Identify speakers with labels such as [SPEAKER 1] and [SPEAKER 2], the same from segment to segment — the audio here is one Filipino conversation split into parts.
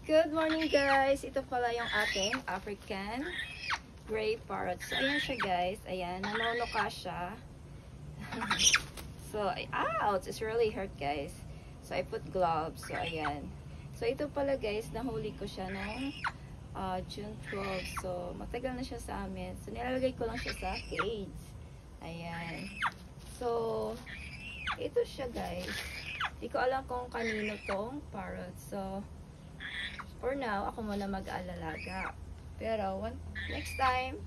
[SPEAKER 1] Good morning guys! Ito pala yung ating African gray parrot. So ayan siya guys. Ayan, nanonoka siya. So, ouch! It's really hurt guys. So I put gloves. So ayan. So ito pala guys, nahuli ko siya noong June 12. So matagal na siya sa amin. So nilalagay ko lang siya sa cage. Ayan. So ito siya guys. Hindi ko alam kung kanino tong parrot. So for now, ako muna mag-alalaga. Pero next time,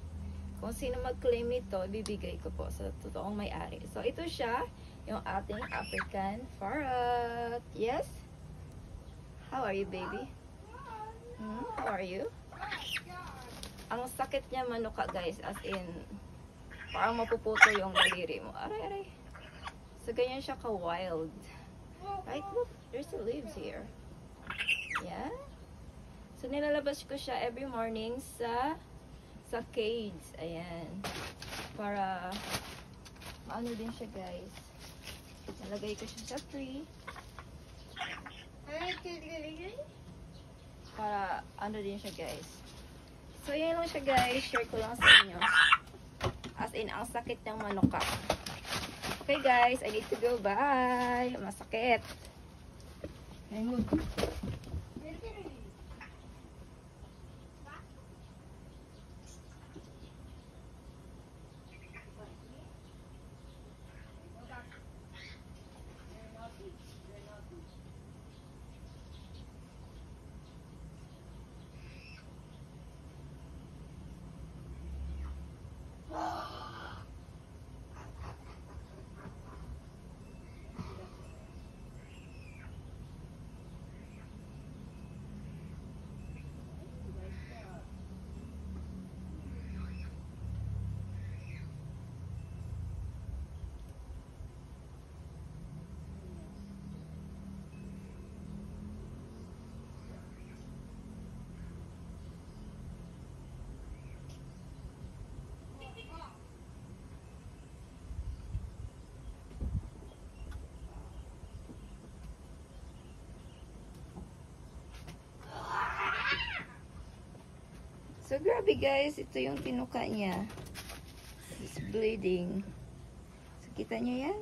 [SPEAKER 1] kung sino mag-claim nito, bibigay ko po sa totoong may-ari. So ito siya, yung ating African parrot. Yes? How are you, baby? How are you? Ang sakit niya manuka, guys. As in, parang mapuputo yung daliri mo. Aray, aray. So ganyan siya ka-wild. Right? Look, there's the leaves here. Yeah? So, nilalabas ko siya every morning sa cage. Ayan. Para maano din siya, guys. Nalagay ko siya sa tree. Para ano din siya, guys. So, yan lang siya, guys. Share ko lang sa inyo. As in, ang sakit ng manuka. Okay, guys. I need to go. Bye. Masakit. Ayun. So, grabe guys. Ito yung tinuka niya. It's bleeding. So, kita niyo yan?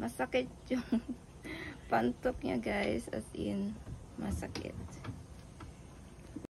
[SPEAKER 1] Masakit yung pantok niya guys. As in, masakit.